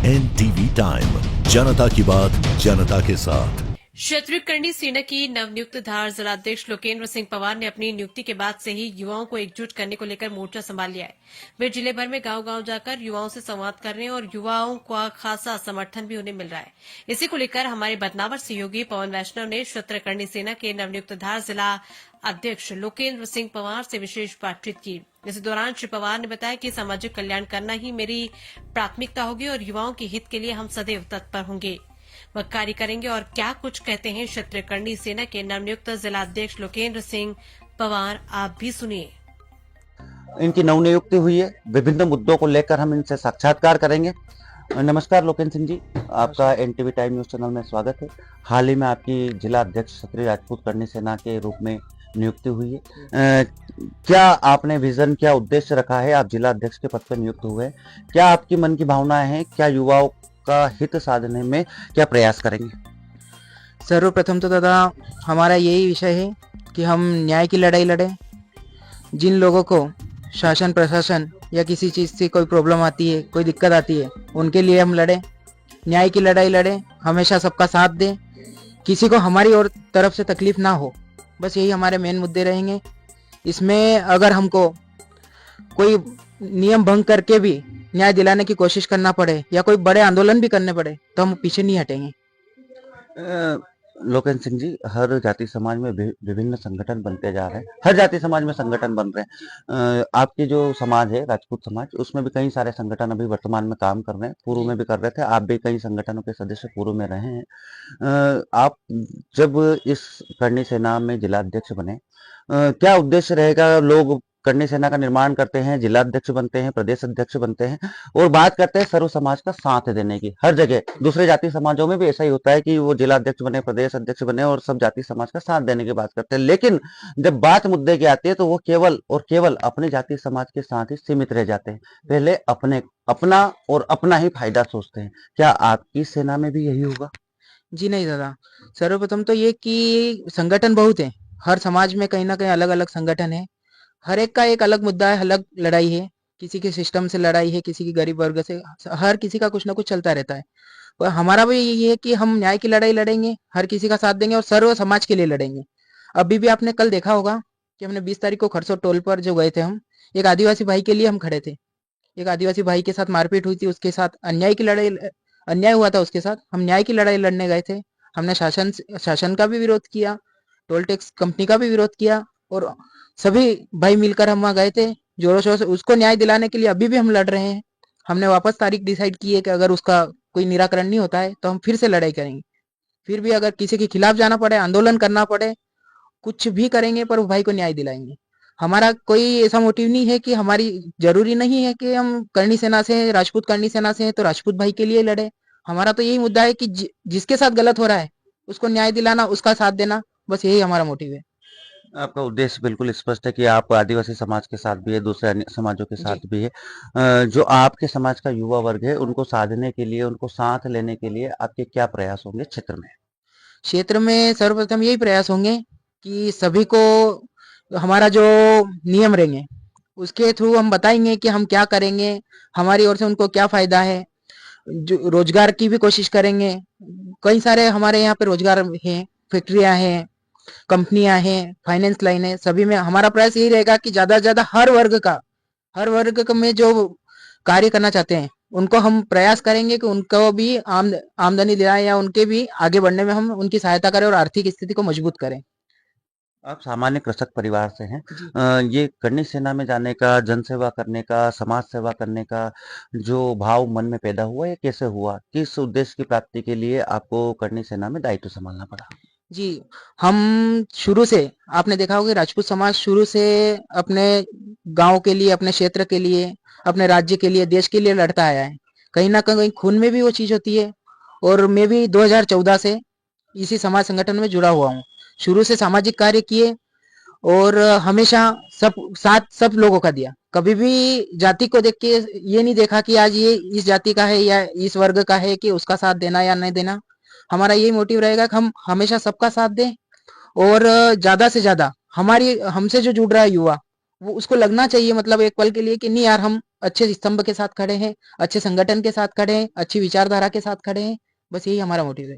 NTV time, जनता की बात जनता के साथ। क्षत्रिय करणी सेना की नवनियुक्त धार जिलाध्यक्ष लोकेंद्र सिंह पवार ने अपनी नियुक्ति के बाद से ही युवाओं को एकजुट करने को लेकर मोर्चा संभाल लिया है। वे जिले भर में गांव-गांव जाकर युवाओं से संवाद कर रहे हैं और युवाओं का खासा समर्थन भी उन्हें मिल रहा है। इसी को लेकर हमारे बदनावर सहयोगी पवन वैष्णव ने क्षत्रिय करणी सेना के नवनियुक्त धार जिला अध्यक्ष लोकेंद्र सिंह पवार से विशेष बातचीत की। इस दौरान श्री पवार ने बताया कि सामाजिक कल्याण करना ही मेरी प्राथमिकता होगी और युवाओं के हित के लिए हम सदैव तत्पर होंगे, वह कार्य करेंगे। और क्या कुछ कहते हैं क्षत्रिय करणी सेना के नवनियुक्त जिलाध्यक्ष लोकेंद्र सिंह पवार, आप भी सुनिए। इनकी नवनियुक्ति हुई है, विभिन्न मुद्दों को लेकर हम इनसे साक्षात्कार करेंगे। नमस्कार लोकेंद्र सिंह जी, आपका एनटीवी टाइम न्यूज चैनल में स्वागत है। हाल ही में आपकी जिला अध्यक्ष क्षत्रिय राजपूत करणी सेना के रूप में नियुक्ति हुई है। क्या आपने विजन, क्या उद्देश्य रखा है? आप जिला अध्यक्ष के पद पर नियुक्त हुए हैं, क्या आपकी मन की भावनाएं हैं? क्या युवाओं का हित साधने में क्या प्रयास करेंगे? सर्वप्रथम तो दादा हमारा यही विषय है कि हम न्याय की लड़ाई लड़ें। जिन लोगों को शासन प्रशासन या किसी चीज़ से कोई प्रॉब्लम आती है, कोई दिक्कत आती है, उनके लिए हम लड़ें, न्याय की लड़ाई लड़ें, हमेशा सबका साथ दें, किसी को हमारी और तरफ से तकलीफ ना हो। बस यही हमारे मेन मुद्दे रहेंगे। इसमें अगर हमको कोई नियम भंग करके भी न्याय दिलाने की कोशिश करना पड़े या कोई बड़े आंदोलन भी करने पड़े तो हम पीछे नहीं हटेंगे। लोकेंद्र सिंह जी, हर जाति समाज में विभिन्न संगठन बनते जा रहे हैं, हर जाति समाज में संगठन बन रहे हैं। आपके जो समाज है राजपूत समाज, उसमें भी कई सारे संगठन अभी वर्तमान में काम कर रहे हैं, पूर्व में भी कर रहे थे, आप भी कई संगठनों के सदस्य पूर्व में रहे हैं। आप जब इस करणी सेना में जिला अध्यक्ष बने, क्या उद्देश्य रहेगा? लोग करणी सेना का निर्माण करते हैं, जिला अध्यक्ष बनते हैं, प्रदेश अध्यक्ष बनते हैं और बात करते हैं सर्व समाज का साथ देने की। हर जगह दूसरे जाति समाजों में भी ऐसा ही होता है कि वो जिला अध्यक्ष बने, प्रदेश अध्यक्ष बने और सब जाति समाज का साथ देने की बात करते हैं। लेकिन जब बात मुद्दे की आती है तो वो केवल और केवल अपने जाति समाज के साथ ही सीमित रह जाते हैं। पहले अपना और अपना ही फायदा सोचते हैं। क्या आपकी सेना में भी यही होगा? जी नहीं दादा, सर्वप्रथम तो ये कि संगठन बहुत है, हर समाज में कहीं ना कहीं अलग अलग संगठन है, हर एक का एक अलग मुद्दा है, अलग लड़ाई है। किसी के सिस्टम से लड़ाई है, किसी की गरीब वर्ग से, हर किसी का कुछ ना कुछ चलता रहता है। और हमारा भी यही है कि हम न्याय की लड़ाई लड़ेंगे, हर किसी का साथ देंगे और सर्व समाज के लिए लड़ेंगे। अभी भी आपने कल देखा होगा कि हमने 20 तारीख को खरसोट टोल पर जो गए थे, हम एक आदिवासी भाई के लिए हम खड़े थे। एक आदिवासी भाई के साथ मारपीट हुई थी, उसके साथ अन्याय हुआ था, उसके साथ हम न्याय की लड़ाई लड़ने गए थे। हमने शासन का भी विरोध किया, टोल टैक्स कंपनी का भी विरोध किया और सभी भाई मिलकर हम वहाँ गए थे जोरों शोरों से। उसको न्याय दिलाने के लिए अभी भी हम लड़ रहे हैं। हमने वापस तारीख डिसाइड की है कि अगर उसका कोई निराकरण नहीं होता है तो हम फिर से लड़ाई करेंगे। फिर भी अगर किसी के खिलाफ जाना पड़े, आंदोलन करना पड़े, कुछ भी करेंगे पर वो भाई को न्याय दिलाएंगे। हमारा कोई ऐसा मोटिव नहीं है कि हमारी जरूरी नहीं है कि हम करणी सेना से हैं, राजपूत करणी सेना से हैं तो राजपूत भाई के लिए लड़े। हमारा तो यही मुद्दा है कि जिसके साथ गलत हो रहा है उसको न्याय दिलाना, उसका साथ देना, बस यही हमारा मोटिव है। आपका उद्देश्य बिल्कुल स्पष्ट है कि आप आदिवासी समाज के साथ भी है, दूसरे अन्य समाजों के साथ भी है। जो आपके समाज का युवा वर्ग है, उनको साधने के लिए, उनको साथ लेने के लिए आपके क्या प्रयास होंगे क्षेत्र में? क्षेत्र में सर्वप्रथम यही प्रयास होंगे कि सभी को हमारा जो नियम रहेंगे उसके थ्रू हम बताएंगे कि हम क्या करेंगे, हमारी ओर से उनको क्या फायदा है। जो रोजगार की भी कोशिश करेंगे, कई सारे हमारे यहाँ पे रोजगार हैं, फैक्ट्रियां हैं, कंपनियां हैं, फाइनेंस लाइन है, सभी में हमारा प्रयास यही रहेगा कि ज्यादा से ज्यादा हर वर्ग में जो कार्य करना चाहते हैं उनको हम प्रयास करेंगे कि उनको भी आमदनी दिलाएं या उनके भी आगे बढ़ने में हम उनकी सहायता करें और आर्थिक स्थिति को मजबूत करें। आप सामान्य कृषक परिवार से हैं। ये करणी सेना में जाने का, जनसेवा करने का, समाज सेवा करने का जो भाव मन में पैदा हुआ, ये कैसे हुआ? किस उद्देश्य की प्राप्ति के लिए आपको करणी सेना में दायित्व संभालना पड़ा? जी, हम शुरू से, आपने देखा होगा राजपूत समाज शुरू से अपने गांव के लिए, अपने क्षेत्र के लिए, अपने राज्य के लिए, देश के लिए लड़ता आया है। कहीं ना कहीं खून में भी वो चीज होती है। और मैं भी 2014 से इसी समाज संगठन में जुड़ा हुआ हूँ। शुरू से सामाजिक कार्य किए और हमेशा सब लोगों का दिया। कभी भी जाति को देख के ये नहीं देखा कि आज ये इस जाति का है या इस वर्ग का है कि उसका साथ देना या नहीं देना। हमारा यही मोटिव रहेगा कि हम हमेशा सबका साथ दें और ज्यादा से ज्यादा हमसे जो जुड़ रहा है युवा, वो उसको लगना चाहिए मतलब एक पल के लिए कि नहीं यार हम अच्छे स्तंभ के साथ खड़े हैं, अच्छे संगठन के साथ खड़े हैं, अच्छी विचारधारा के साथ खड़े हैं। बस यही हमारा मोटिव है।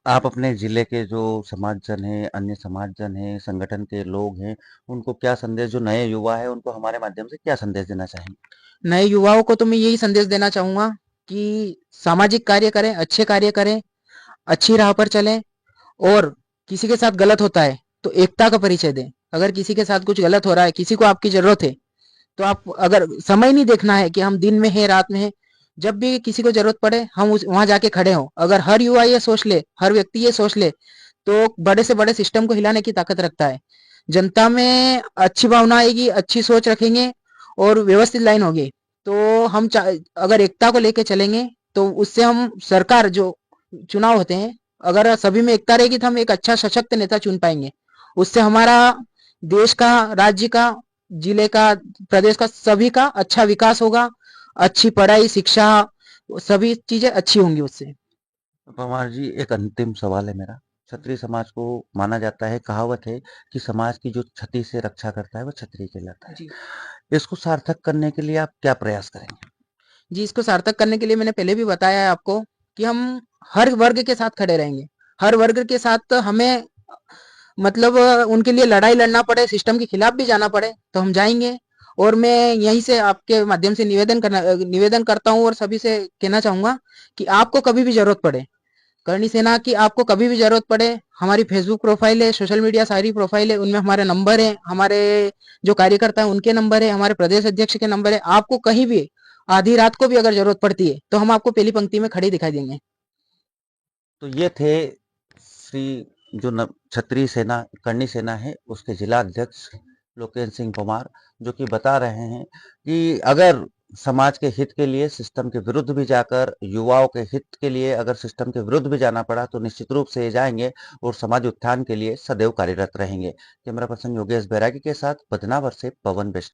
आप अपने जिले के जो समाजजन हैं, अन्य समाजजन हैं, संगठन के लोग हैं, उनको क्या संदेश, जो नए युवा है उनको हमारे माध्यम से क्या संदेश देना चाहेंगे? नए युवाओं को तो मैं यही संदेश देना चाहूंगा कि सामाजिक कार्य करें, अच्छे कार्य करें, अच्छी राह पर चलें और किसी के साथ गलत होता है तो एकता का परिचय दें। अगर किसी के साथ कुछ गलत हो रहा है, किसी को आपकी जरूरत है, तो आप अगर समय नहीं देखना है कि हम दिन में हैं रात में हैं, जब भी किसी को जरूरत पड़े हम उस वहां जाके खड़े हों। अगर हर युवा ये सोच ले, हर व्यक्ति ये सोच ले, तो बड़े से बड़े सिस्टम को हिलाने की ताकत रखता है। जनता में अच्छी भावना आएगी, अच्छी सोच रखेंगे और व्यवस्थित लाइन होगी, तो अगर एकता को लेके चलेंगे तो उससे हम सरकार जो चुनाव होते हैं, अगर सभी में एकता रहेगी तो हम एक अच्छा सशक्त नेता चुन पाएंगे। उससे हमारा देश का, राज्य का, जिले का, प्रदेश का, सभी का अच्छा विकास होगा। अच्छी पढ़ाई, शिक्षा, सभी चीजें अच्छी होंगी उससे। पवार जी, एक अंतिम सवाल है मेरा। क्षत्रिय समाज को माना जाता है, कहावत है कि समाज की जो क्षति से रक्षा करता है वो क्षत्रिय कहलाता है। जी इसको सार्थक करने के लिए आप क्या प्रयास करेंगे? जी, इसको सार्थक करने के लिए मैंने पहले भी बताया है आपको कि हम हर वर्ग के साथ खड़े रहेंगे। हर वर्ग के साथ हमें मतलब उनके लिए लड़ाई लड़ना पड़े, सिस्टम के खिलाफ भी जाना पड़े तो हम जाएंगे। और मैं यहीं से आपके माध्यम से निवेदन करता हूँ और सभी से कहना चाहूंगा कि आपको कभी भी जरूरत पड़े, करणी सेना की आपको कभी भी जरूरत पड़े, हमारी फेसबुक प्रोफाइल है, सोशल मीडिया सारी प्रोफाइल है, उनमें हमारे नंबर है, हमारे जो कार्यकर्ता है उनके नंबर है, हमारे प्रदेश अध्यक्ष के नंबर है। आपको कहीं भी आधी रात को भी अगर जरूरत पड़ती है तो हम आपको पहली पंक्ति में खड़े दिखाई देंगे। तो ये थे श्री जो क्षत्रिय सेना, करणी सेना है, उसके जिला अध्यक्ष लोकेश सिंह परमार, जो कि बता रहे हैं कि अगर समाज के हित के लिए सिस्टम के विरुद्ध भी जाकर, युवाओं के हित के लिए अगर सिस्टम के विरुद्ध भी जाना पड़ा तो निश्चित रूप से ये जाएंगे और समाज उत्थान के लिए सदैव कार्यरत रहेंगे। कैमरा पर्सन योगेश बैरागी के साथ बदनावर से पवन बेस्ट।